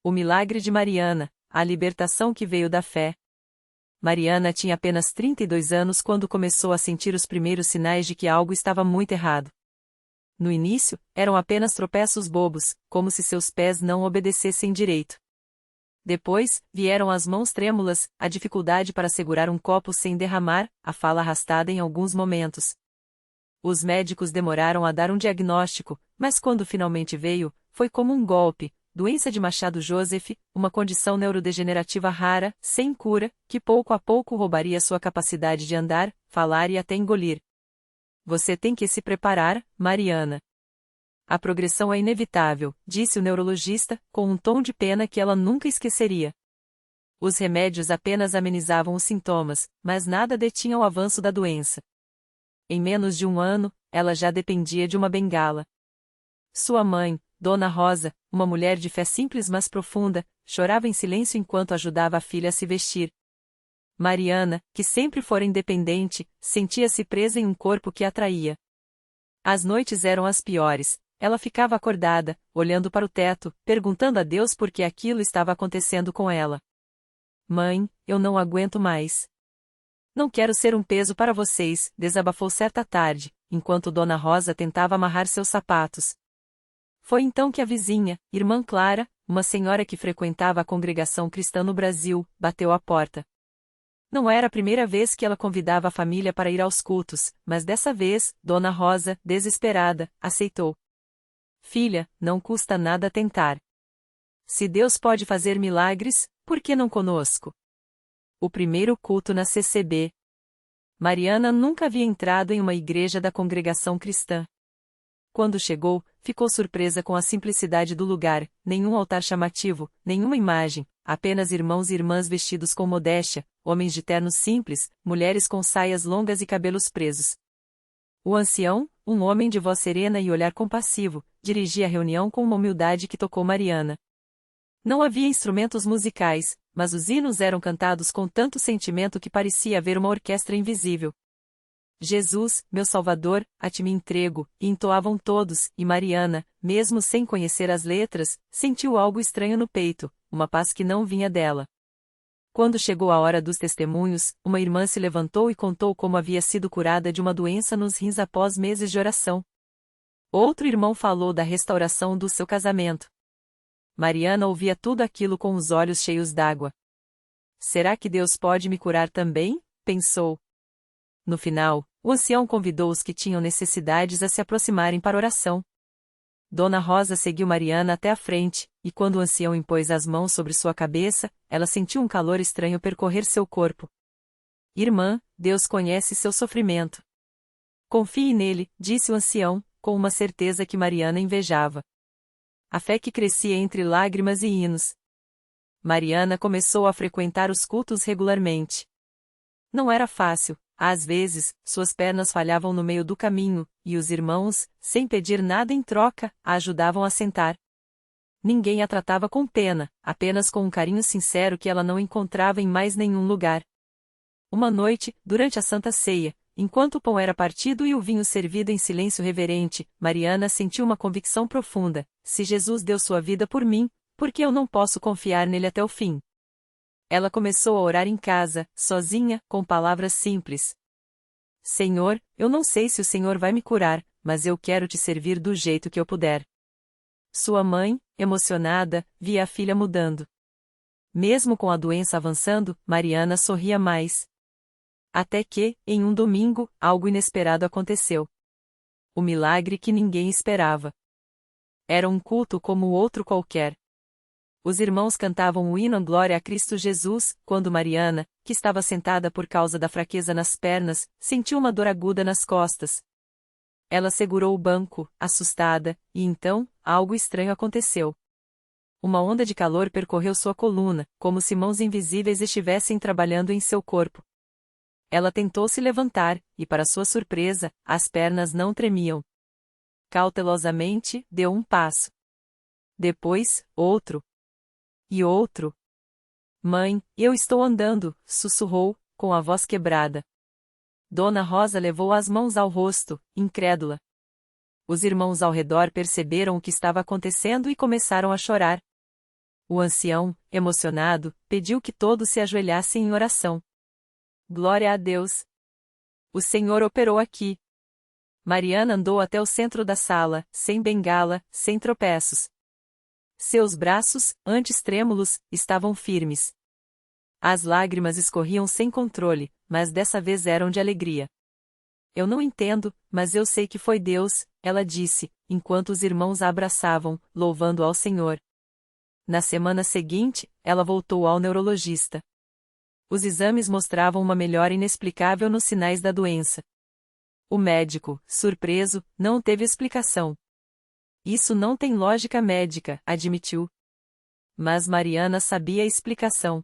O milagre de Mariana, a libertação que veio da fé. Mariana tinha apenas 32 anos quando começou a sentir os primeiros sinais de que algo estava muito errado. No início, eram apenas tropeços bobos, como se seus pés não obedecessem direito. Depois, vieram as mãos trêmulas, a dificuldade para segurar um copo sem derramar, a fala arrastada em alguns momentos. Os médicos demoraram a dar um diagnóstico, mas quando finalmente veio, foi como um golpe: doença de Machado-Joseph, uma condição neurodegenerativa rara, sem cura, que pouco a pouco roubaria sua capacidade de andar, falar e até engolir. Você tem que se preparar, Mariana. A progressão é inevitável, disse o neurologista, com um tom de pena que ela nunca esqueceria. Os remédios apenas amenizavam os sintomas, mas nada detinha o avanço da doença. Em menos de um ano, ela já dependia de uma bengala. Sua mãe, Dona Rosa, uma mulher de fé simples mas profunda, chorava em silêncio enquanto ajudava a filha a se vestir. Mariana, que sempre fora independente, sentia-se presa em um corpo que a atraía. As noites eram as piores. Ela ficava acordada, olhando para o teto, perguntando a Deus por que aquilo estava acontecendo com ela. Mãe, eu não aguento mais. Não quero ser um peso para vocês, desabafou certa tarde, enquanto Dona Rosa tentava amarrar seus sapatos. Foi então que a vizinha, Irmã Clara, uma senhora que frequentava a congregação cristã no Brasil, bateu à porta. Não era a primeira vez que ela convidava a família para ir aos cultos, mas dessa vez, Dona Rosa, desesperada, aceitou. Filha, não custa nada tentar. Se Deus pode fazer milagres, por que não conosco? O primeiro culto na CCB. Mariana nunca havia entrado em uma igreja da congregação cristã. Quando chegou, ficou surpresa com a simplicidade do lugar: nenhum altar chamativo, nenhuma imagem, apenas irmãos e irmãs vestidos com modéstia, homens de ternos simples, mulheres com saias longas e cabelos presos. O ancião, um homem de voz serena e olhar compassivo, dirigia a reunião com uma humildade que tocou Mariana. Não havia instrumentos musicais, mas os hinos eram cantados com tanto sentimento que parecia haver uma orquestra invisível. Jesus, meu Salvador, a ti me entrego, e entoavam todos, e Mariana, mesmo sem conhecer as letras, sentiu algo estranho no peito, uma paz que não vinha dela. Quando chegou a hora dos testemunhos, uma irmã se levantou e contou como havia sido curada de uma doença nos rins após meses de oração. Outro irmão falou da restauração do seu casamento. Mariana ouvia tudo aquilo com os olhos cheios d'água. Será que Deus pode me curar também? Pensou. No final, o ancião convidou os que tinham necessidades a se aproximarem para oração. Dona Rosa seguiu Mariana até a frente, e quando o ancião impôs as mãos sobre sua cabeça, ela sentiu um calor estranho percorrer seu corpo. Irmã, Deus conhece seu sofrimento. Confie nele, disse o ancião, com uma certeza que Mariana invejava. A fé que crescia entre lágrimas e hinos. Mariana começou a frequentar os cultos regularmente. Não era fácil. Às vezes, suas pernas falhavam no meio do caminho, e os irmãos, sem pedir nada em troca, a ajudavam a sentar. Ninguém a tratava com pena, apenas com um carinho sincero que ela não encontrava em mais nenhum lugar. Uma noite, durante a Santa Ceia, enquanto o pão era partido e o vinho servido em silêncio reverente, Mariana sentiu uma convicção profunda: se Jesus deu sua vida por mim, por que eu não posso confiar nele até o fim? Ela começou a orar em casa, sozinha, com palavras simples. Senhor, eu não sei se o Senhor vai me curar, mas eu quero te servir do jeito que eu puder. Sua mãe, emocionada, via a filha mudando. Mesmo com a doença avançando, Mariana sorria mais. Até que, em um domingo, algo inesperado aconteceu. O milagre que ninguém esperava. Era um culto como outro qualquer. Os irmãos cantavam o hino Glória a Cristo Jesus, quando Mariana, que estava sentada por causa da fraqueza nas pernas, sentiu uma dor aguda nas costas. Ela segurou o banco, assustada, e então, algo estranho aconteceu. Uma onda de calor percorreu sua coluna, como se mãos invisíveis estivessem trabalhando em seu corpo. Ela tentou se levantar, e para sua surpresa, as pernas não tremiam. Cautelosamente, deu um passo. Depois, outro. E outro. Mãe, eu estou andando, sussurrou, com a voz quebrada. Dona Rosa levou as mãos ao rosto, incrédula. Os irmãos ao redor perceberam o que estava acontecendo e começaram a chorar. O ancião, emocionado, pediu que todos se ajoelhassem em oração. Glória a Deus! O Senhor operou aqui. Mariana andou até o centro da sala, sem bengala, sem tropeços. Seus braços, antes trêmulos, estavam firmes. As lágrimas escorriam sem controle, mas dessa vez eram de alegria. Eu não entendo, mas eu sei que foi Deus, ela disse, enquanto os irmãos a abraçavam, louvando ao Senhor. Na semana seguinte, ela voltou ao neurologista. Os exames mostravam uma melhora inexplicável nos sinais da doença. O médico, surpreso, não teve explicação. Isso não tem lógica médica, admitiu. Mas Mariana sabia a explicação.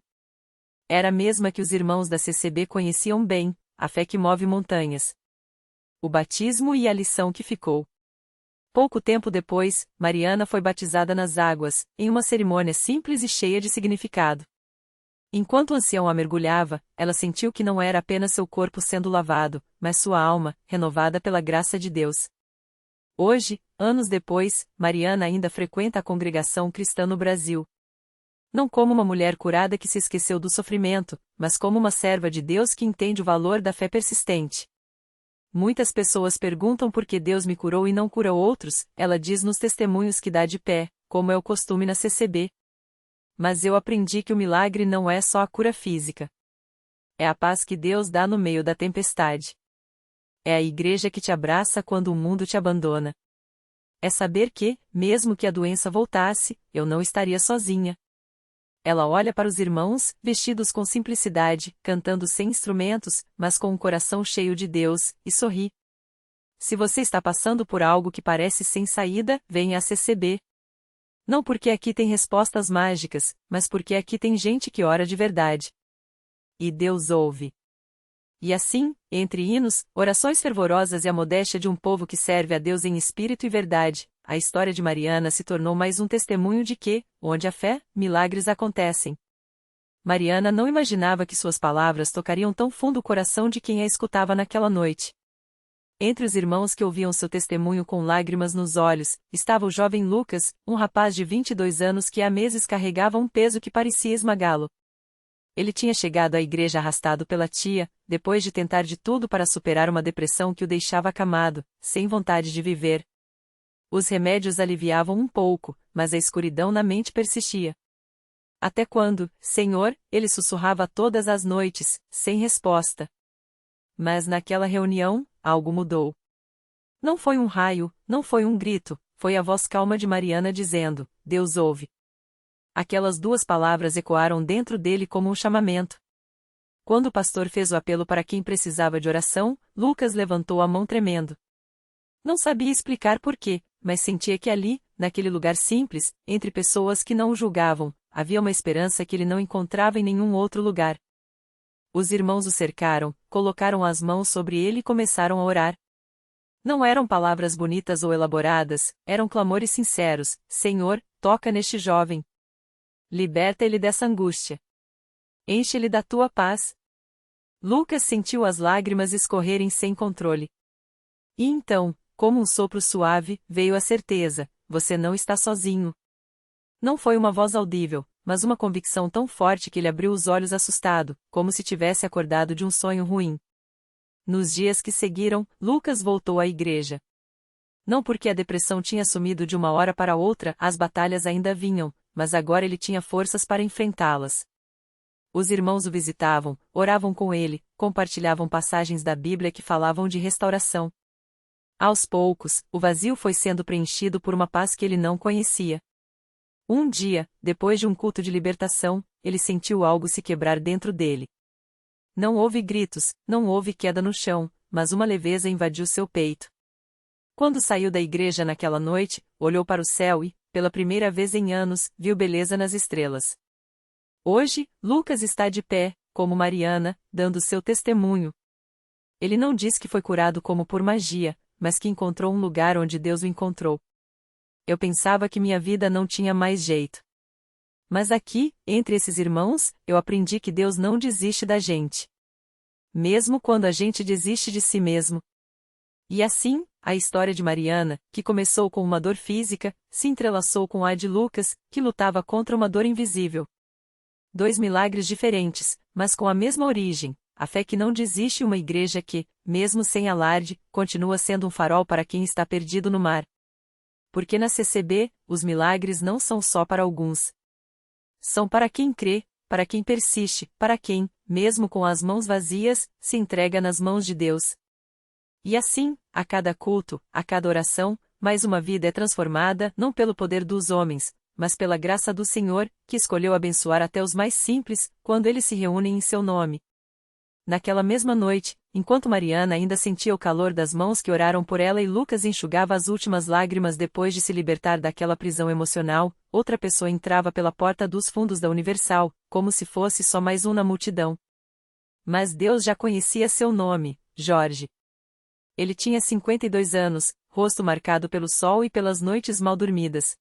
Era a mesma que os irmãos da CCB conheciam bem, a fé que move montanhas. O batismo e a lição que ficou. Pouco tempo depois, Mariana foi batizada nas águas, em uma cerimônia simples e cheia de significado. Enquanto o ancião a mergulhava, ela sentiu que não era apenas seu corpo sendo lavado, mas sua alma, renovada pela graça de Deus. Hoje, anos depois, Mariana ainda frequenta a congregação cristã no Brasil. Não como uma mulher curada que se esqueceu do sofrimento, mas como uma serva de Deus que entende o valor da fé persistente. Muitas pessoas perguntam por que Deus me curou e não cura outros, ela diz nos testemunhos que dá de pé, como é o costume na CCB. Mas eu aprendi que o milagre não é só a cura física. É a paz que Deus dá no meio da tempestade. É a igreja que te abraça quando o mundo te abandona. É saber que, mesmo que a doença voltasse, eu não estaria sozinha. Ela olha para os irmãos, vestidos com simplicidade, cantando sem instrumentos, mas com um coração cheio de Deus, e sorri. Se você está passando por algo que parece sem saída, venha a CCB. Não porque aqui tem respostas mágicas, mas porque aqui tem gente que ora de verdade. E Deus ouve. E assim, entre hinos, orações fervorosas e a modéstia de um povo que serve a Deus em espírito e verdade, a história de Mariana se tornou mais um testemunho de que, onde há fé, milagres acontecem. Mariana não imaginava que suas palavras tocariam tão fundo o coração de quem a escutava naquela noite. Entre os irmãos que ouviam seu testemunho com lágrimas nos olhos, estava o jovem Lucas, um rapaz de 22 anos que há meses carregava um peso que parecia esmagá-lo. Ele tinha chegado à igreja arrastado pela tia, depois de tentar de tudo para superar uma depressão que o deixava acamado, sem vontade de viver. Os remédios aliviavam um pouco, mas a escuridão na mente persistia. Até quando, Senhor, ele sussurrava todas as noites, sem resposta. Mas naquela reunião, algo mudou. Não foi um raio, não foi um grito, foi a voz calma de Mariana dizendo: Deus ouve. Aquelas duas palavras ecoaram dentro dele como um chamamento. Quando o pastor fez o apelo para quem precisava de oração, Lucas levantou a mão tremendo. Não sabia explicar por quê, mas sentia que ali, naquele lugar simples, entre pessoas que não o julgavam, havia uma esperança que ele não encontrava em nenhum outro lugar. Os irmãos o cercaram, colocaram as mãos sobre ele e começaram a orar. Não eram palavras bonitas ou elaboradas, eram clamores sinceros: Senhor, toca neste jovem. Liberta ele dessa angústia. Enche-ele da tua paz. Lucas sentiu as lágrimas escorrerem sem controle. E então, como um sopro suave, veio a certeza: você não está sozinho. Não foi uma voz audível, mas uma convicção tão forte que ele abriu os olhos assustado, como se tivesse acordado de um sonho ruim. Nos dias que seguiram, Lucas voltou à igreja. Não porque a depressão tinha sumido de uma hora para outra, as batalhas ainda vinham, mas agora ele tinha forças para enfrentá-las. Os irmãos o visitavam, oravam com ele, compartilhavam passagens da Bíblia que falavam de restauração. Aos poucos, o vazio foi sendo preenchido por uma paz que ele não conhecia. Um dia, depois de um culto de libertação, ele sentiu algo se quebrar dentro dele. Não houve gritos, não houve queda no chão, mas uma leveza invadiu seu peito. Quando saiu da igreja naquela noite, olhou para o céu e, pela primeira vez em anos, viu beleza nas estrelas. Hoje, Lucas está de pé, como Mariana, dando seu testemunho. Ele não diz que foi curado como por magia, mas que encontrou um lugar onde Deus o encontrou. Eu pensava que minha vida não tinha mais jeito. Mas aqui, entre esses irmãos, eu aprendi que Deus não desiste da gente. Mesmo quando a gente desiste de si mesmo. E assim, A história de Mariana, que começou com uma dor física, se entrelaçou com a de Lucas, que lutava contra uma dor invisível. Dois milagres diferentes, mas com a mesma origem, a fé que não desiste e uma igreja que, mesmo sem alarde, continua sendo um farol para quem está perdido no mar. Porque na CCB, os milagres não são só para alguns. São para quem crê, para quem persiste, para quem, mesmo com as mãos vazias, se entrega nas mãos de Deus. E assim, a cada culto, a cada oração, mais uma vida é transformada não pelo poder dos homens, mas pela graça do Senhor, que escolheu abençoar até os mais simples, quando eles se reúnem em seu nome. Naquela mesma noite, enquanto Mariana ainda sentia o calor das mãos que oraram por ela e Lucas enxugava as últimas lágrimas depois de se libertar daquela prisão emocional, outra pessoa entrava pela porta dos fundos da Universal, como se fosse só mais um na multidão. Mas Deus já conhecia seu nome, Jorge. Ele tinha 52 anos, rosto marcado pelo sol e pelas noites mal dormidas.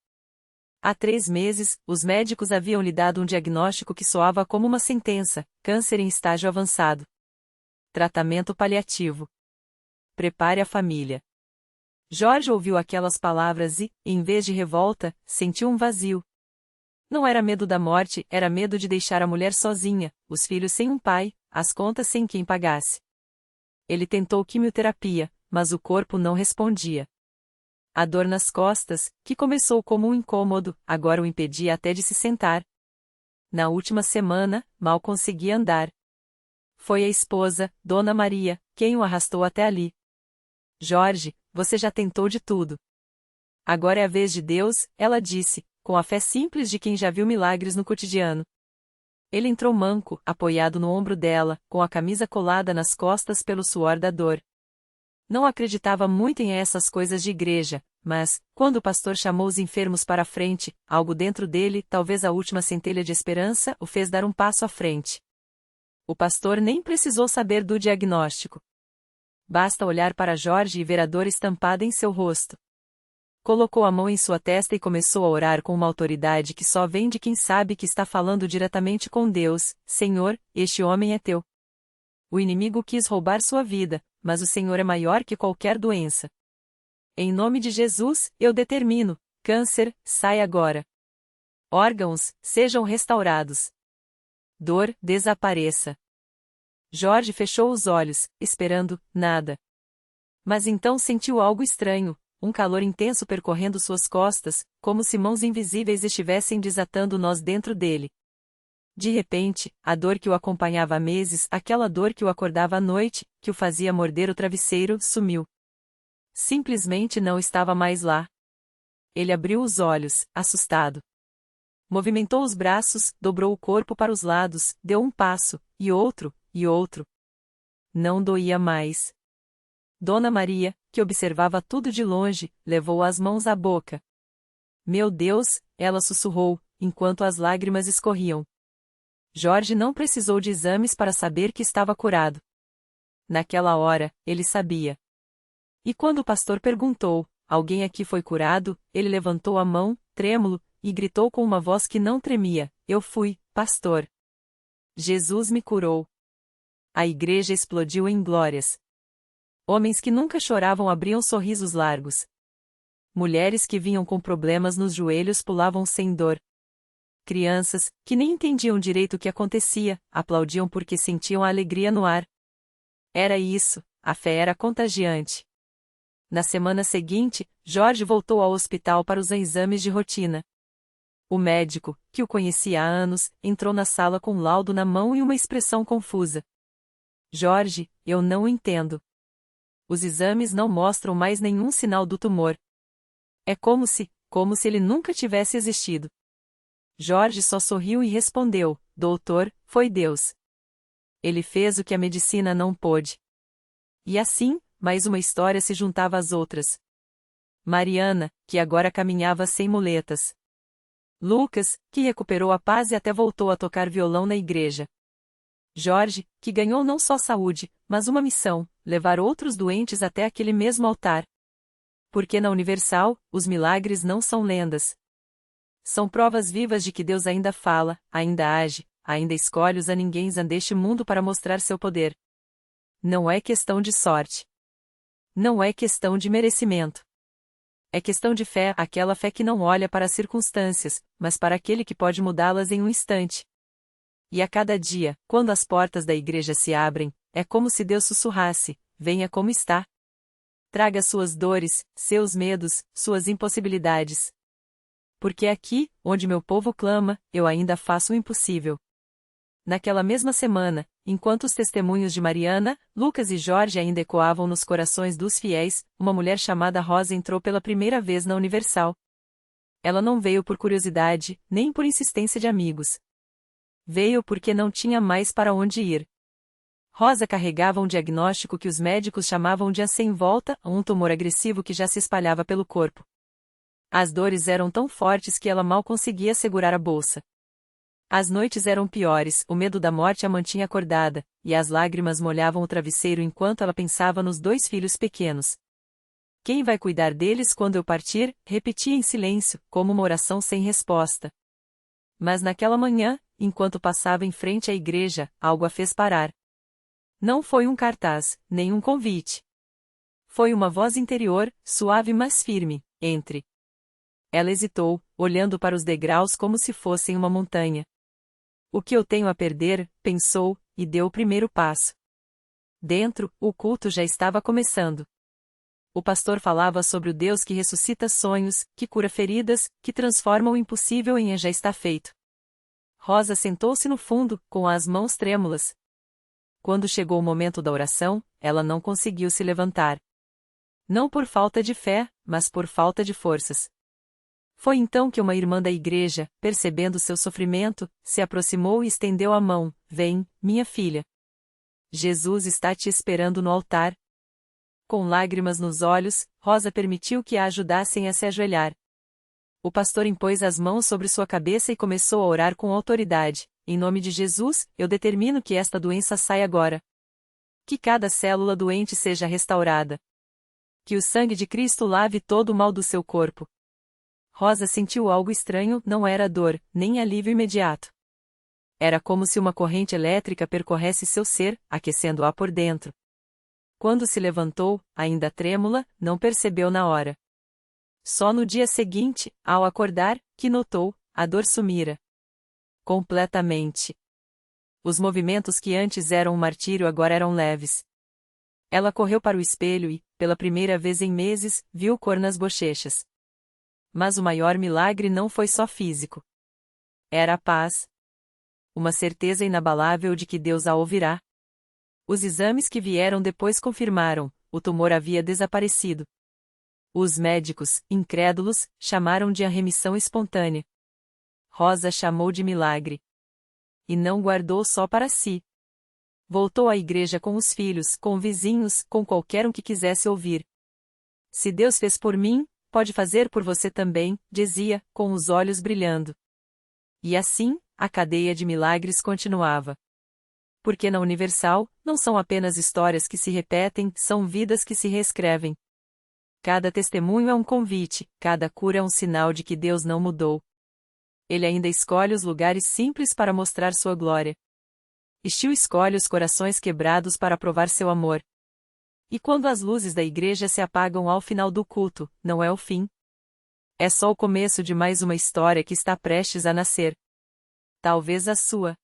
Há 3 meses, os médicos haviam lhe dado um diagnóstico que soava como uma sentença: câncer em estágio avançado. Tratamento paliativo. Prepare a família. Jorge ouviu aquelas palavras e, em vez de revolta, sentiu um vazio. Não era medo da morte, era medo de deixar a mulher sozinha, os filhos sem um pai, as contas sem quem pagasse. Ele tentou quimioterapia, mas o corpo não respondia. A dor nas costas, que começou como um incômodo, agora o impedia até de se sentar. Na última semana, mal conseguia andar. Foi a esposa, Dona Maria, quem o arrastou até ali. Jorge, você já tentou de tudo. Agora é a vez de Deus, ela disse, com a fé simples de quem já viu milagres no cotidiano. Ele entrou manco, apoiado no ombro dela, com a camisa colada nas costas pelo suor da dor. Não acreditava muito em essas coisas de igreja, mas, quando o pastor chamou os enfermos para a frente, algo dentro dele, talvez a última centelha de esperança, o fez dar um passo à frente. O pastor nem precisou saber do diagnóstico. Basta olhar para Jorge e ver a dor estampada em seu rosto. Colocou a mão em sua testa e começou a orar com uma autoridade que só vem de quem sabe que está falando diretamente com Deus: Senhor, este homem é teu. O inimigo quis roubar sua vida, mas o Senhor é maior que qualquer doença. Em nome de Jesus, eu determino: câncer, sai agora. Órgãos, sejam restaurados. Dor, desapareça. Jorge fechou os olhos, esperando nada. Mas então sentiu algo estranho, um calor intenso percorrendo suas costas, como se mãos invisíveis estivessem desatando nós dentro dele. De repente, a dor que o acompanhava há meses, aquela dor que o acordava à noite, que o fazia morder o travesseiro, sumiu. Simplesmente não estava mais lá. Ele abriu os olhos, assustado. Movimentou os braços, dobrou o corpo para os lados, deu um passo, e outro, e outro. Não doía mais. Dona Maria, que observava tudo de longe, levou as mãos à boca. Meu Deus, ela sussurrou, enquanto as lágrimas escorriam. Jorge não precisou de exames para saber que estava curado. Naquela hora, ele sabia. E quando o pastor perguntou: alguém aqui foi curado? Ele levantou a mão, trêmulo, e gritou com uma voz que não tremia: eu fui, pastor. Jesus me curou. A igreja explodiu em glórias. Homens que nunca choravam abriam sorrisos largos. Mulheres que vinham com problemas nos joelhos pulavam sem dor. Crianças, que nem entendiam direito o que acontecia, aplaudiam porque sentiam a alegria no ar. Era isso, a fé era contagiante. Na semana seguinte, Jorge voltou ao hospital para os exames de rotina. O médico, que o conhecia há anos, entrou na sala com um laudo na mão e uma expressão confusa. Jorge, eu não entendo. Os exames não mostram mais nenhum sinal do tumor. É como se ele nunca tivesse existido. Jorge só sorriu e respondeu: doutor, foi Deus. Ele fez o que a medicina não pôde. E assim, mais uma história se juntava às outras. Mariana, que agora caminhava sem muletas. Lucas, que recuperou a paz e até voltou a tocar violão na igreja. Jorge, que ganhou não só saúde, mas uma missão: levar outros doentes até aquele mesmo altar. Porque na Universal, os milagres não são lendas. São provas vivas de que Deus ainda fala, ainda age, ainda escolhe os aninguéns deste mundo para mostrar seu poder. Não é questão de sorte. Não é questão de merecimento. É questão de fé, aquela fé que não olha para as circunstâncias, mas para aquele que pode mudá-las em um instante. E a cada dia, quando as portas da igreja se abrem, é como se Deus sussurrasse: venha como está. Traga suas dores, seus medos, suas impossibilidades. Porque aqui, onde meu povo clama, eu ainda faço o impossível. Naquela mesma semana, enquanto os testemunhos de Mariana, Lucas e Jorge ainda ecoavam nos corações dos fiéis, uma mulher chamada Rosa entrou pela primeira vez na Universal. Ela não veio por curiosidade, nem por insistência de amigos. Veio porque não tinha mais para onde ir. Rosa carregava um diagnóstico que os médicos chamavam de sem volta, um tumor agressivo que já se espalhava pelo corpo. As dores eram tão fortes que ela mal conseguia segurar a bolsa. As noites eram piores, o medo da morte a mantinha acordada, e as lágrimas molhavam o travesseiro enquanto ela pensava nos 2 filhos pequenos. Quem vai cuidar deles quando eu partir? Repetia em silêncio, como uma oração sem resposta. Mas naquela manhã, enquanto passava em frente à igreja, algo a fez parar. Não foi um cartaz, nem um convite. Foi uma voz interior, suave mas firme: entre. Ela hesitou, olhando para os degraus como se fossem uma montanha. O que eu tenho a perder, pensou, e deu o primeiro passo. Dentro, o culto já estava começando. O pastor falava sobre o Deus que ressuscita sonhos, que cura feridas, que transforma o impossível em já está feito. Rosa sentou-se no fundo, com as mãos trêmulas. Quando chegou o momento da oração, ela não conseguiu se levantar. Não por falta de fé, mas por falta de forças. Foi então que uma irmã da igreja, percebendo seu sofrimento, se aproximou e estendeu a mão: vem, minha filha. Jesus está te esperando no altar. Com lágrimas nos olhos, Rosa permitiu que a ajudassem a se ajoelhar. O pastor impôs as mãos sobre sua cabeça e começou a orar com autoridade: em nome de Jesus, eu determino que esta doença saia agora. Que cada célula doente seja restaurada. Que o sangue de Cristo lave todo o mal do seu corpo. Rosa sentiu algo estranho, não era dor, nem alívio imediato. Era como se uma corrente elétrica percorresse seu ser, aquecendo-a por dentro. Quando se levantou, ainda trêmula, não percebeu na hora. Só no dia seguinte, ao acordar, que notou: a dor sumira. Completamente. Os movimentos que antes eram um martírio agora eram leves. Ela correu para o espelho e, pela primeira vez em meses, viu cor nas bochechas. Mas o maior milagre não foi só físico. Era a paz. Uma certeza inabalável de que Deus a ouvirá. Os exames que vieram depois confirmaram: o tumor havia desaparecido. Os médicos, incrédulos, chamaram de a remissão espontânea. Rosa chamou de milagre. E não guardou só para si. Voltou à igreja com os filhos, com vizinhos, com qualquer um que quisesse ouvir. Se Deus fez por mim, pode fazer por você também, dizia, com os olhos brilhando. E assim, a cadeia de milagres continuava. Porque na Universal, não são apenas histórias que se repetem, são vidas que se reescrevem. Cada testemunho é um convite, cada cura é um sinal de que Deus não mudou. Ele ainda escolhe os lugares simples para mostrar sua glória. Estiu escolhe os corações quebrados para provar seu amor. E quando as luzes da igreja se apagam ao final do culto, não é o fim. É só o começo de mais uma história que está prestes a nascer. Talvez a sua.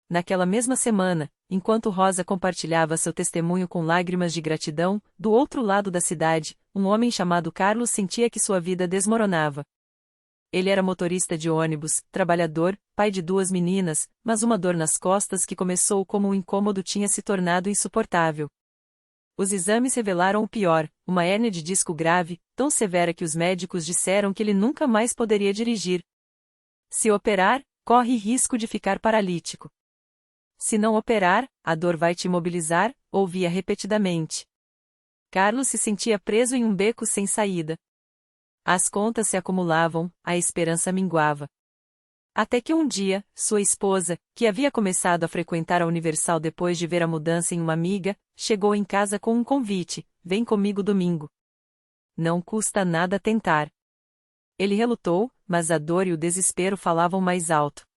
Naquela mesma semana, enquanto Rosa compartilhava seu testemunho com lágrimas de gratidão, do outro lado da cidade, um homem chamado Carlos sentia que sua vida desmoronava. Ele era motorista de ônibus, trabalhador, pai de 2 meninas, mas uma dor nas costas que começou como um incômodo tinha se tornado insuportável. Os exames revelaram o pior: uma hérnia de disco grave, tão severa que os médicos disseram que ele nunca mais poderia dirigir. Se operar, corre risco de ficar paralítico. Se não operar, a dor vai te imobilizar, ouvia repetidamente. Carlos se sentia preso em um beco sem saída. As contas se acumulavam, a esperança minguava. Até que um dia, sua esposa, que havia começado a frequentar a Universal depois de ver a mudança em uma amiga, chegou em casa com um convite: vem comigo domingo. Não custa nada tentar. Ele relutou, mas a dor e o desespero falavam mais alto.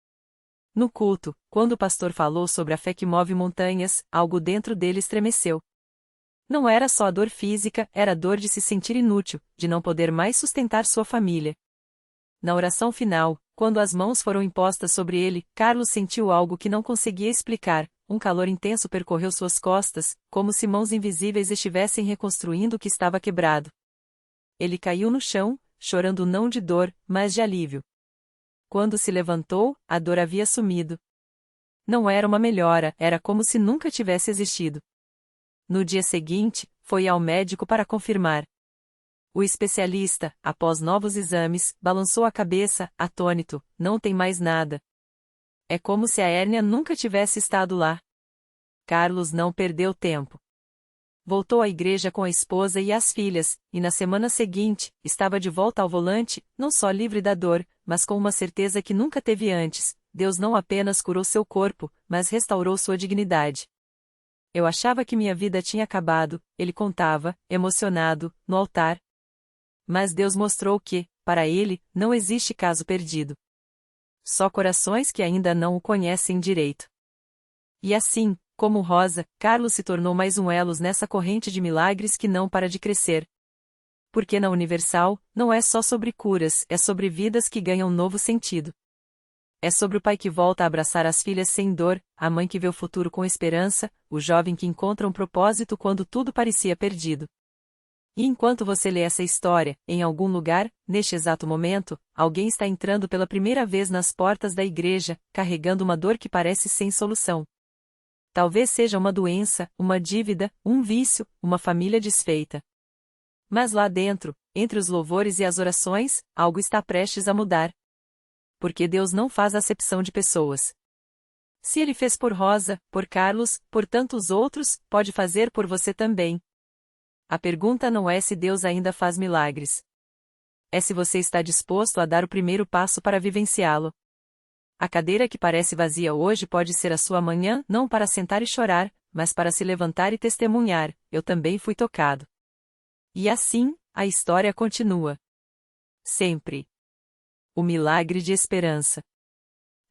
No culto, quando o pastor falou sobre a fé que move montanhas, algo dentro dele estremeceu. Não era só a dor física, era a dor de se sentir inútil, de não poder mais sustentar sua família. Na oração final, quando as mãos foram impostas sobre ele, Carlos sentiu algo que não conseguia explicar. Um calor intenso percorreu suas costas, como se mãos invisíveis estivessem reconstruindo o que estava quebrado. Ele caiu no chão, chorando não de dor, mas de alívio. Quando se levantou, a dor havia sumido. Não era uma melhora, era como se nunca tivesse existido. No dia seguinte, foi ao médico para confirmar. O especialista, após novos exames, balançou a cabeça, atônito: não tem mais nada. É como se a hérnia nunca tivesse estado lá. Carlos não perdeu tempo. Voltou à igreja com a esposa e as filhas, e na semana seguinte, estava de volta ao volante, não só livre da dor, mas com uma certeza que nunca teve antes: Deus não apenas curou seu corpo, mas restaurou sua dignidade. Eu achava que minha vida tinha acabado, ele contava, emocionado, no altar. Mas Deus mostrou que, para ele, não existe caso perdido. Só corações que ainda não o conhecem direito. E assim, como Rosa, Carlos se tornou mais um elo nessa corrente de milagres que não para de crescer. Porque na Universal, não é só sobre curas, é sobre vidas que ganham novo sentido. É sobre o pai que volta a abraçar as filhas sem dor, a mãe que vê o futuro com esperança, o jovem que encontra um propósito quando tudo parecia perdido. E enquanto você lê essa história, em algum lugar, neste exato momento, alguém está entrando pela primeira vez nas portas da igreja, carregando uma dor que parece sem solução. Talvez seja uma doença, uma dívida, um vício, uma família desfeita. Mas lá dentro, entre os louvores e as orações, algo está prestes a mudar. Porque Deus não faz acepção de pessoas. Se Ele fez por Rosa, por Carlos, por tantos outros, pode fazer por você também. A pergunta não é se Deus ainda faz milagres. É se você está disposto a dar o primeiro passo para vivenciá-lo. A cadeira que parece vazia hoje pode ser a sua amanhã, não para sentar e chorar, mas para se levantar e testemunhar: eu também fui tocado. E assim, a história continua. Sempre. O milagre de Esperança.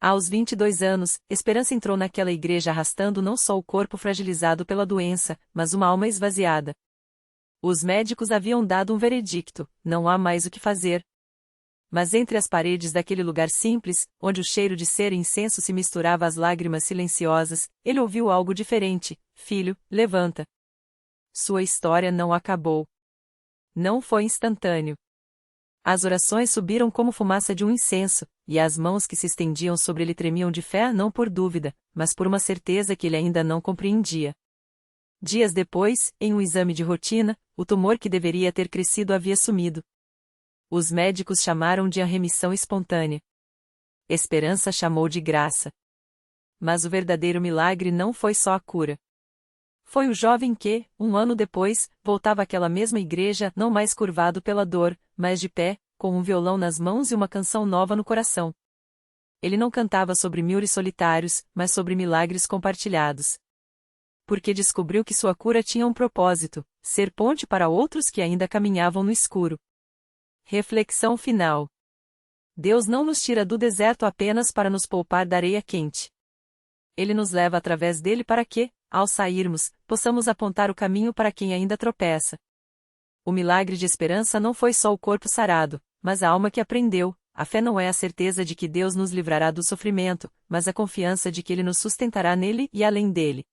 Aos 22 anos, Esperança entrou naquela igreja arrastando não só o corpo fragilizado pela doença, mas uma alma esvaziada. Os médicos haviam dado um veredicto: não há mais o que fazer. Mas entre as paredes daquele lugar simples, onde o cheiro de cera e incenso se misturava às lágrimas silenciosas, ele ouviu algo diferente: filho, levanta. Sua história não acabou. Não foi instantâneo. As orações subiram como fumaça de um incenso, e as mãos que se estendiam sobre ele tremiam de fé não por dúvida, mas por uma certeza que ele ainda não compreendia. Dias depois, em um exame de rotina, o tumor que deveria ter crescido havia sumido. Os médicos chamaram de remissão espontânea. Esperança chamou de graça. Mas o verdadeiro milagre não foi só a cura. Foi o jovem que, um ano depois, voltava àquela mesma igreja não mais curvado pela dor, mas de pé, com um violão nas mãos e uma canção nova no coração. Ele não cantava sobre mil solitários, mas sobre milagres compartilhados. Porque descobriu que sua cura tinha um propósito: ser ponte para outros que ainda caminhavam no escuro. Reflexão final. Deus não nos tira do deserto apenas para nos poupar da areia quente. Ele nos leva através dele para que, ao sairmos, possamos apontar o caminho para quem ainda tropeça. O milagre de Esperança não foi só o corpo sarado, mas a alma que aprendeu. A fé não é a certeza de que Deus nos livrará do sofrimento, mas a confiança de que Ele nos sustentará nele e além dele.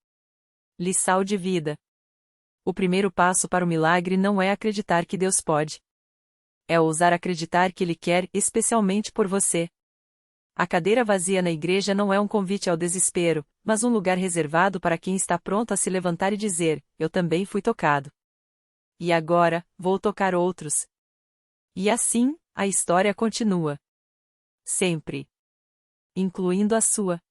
Lição de vida. O primeiro passo para o milagre não é acreditar que Deus pode. É ousar acreditar que Ele quer, especialmente por você. A cadeira vazia na igreja não é um convite ao desespero, mas um lugar reservado para quem está pronto a se levantar e dizer: eu também fui tocado. E agora, vou tocar outros. E assim, a história continua. Sempre. Incluindo a sua.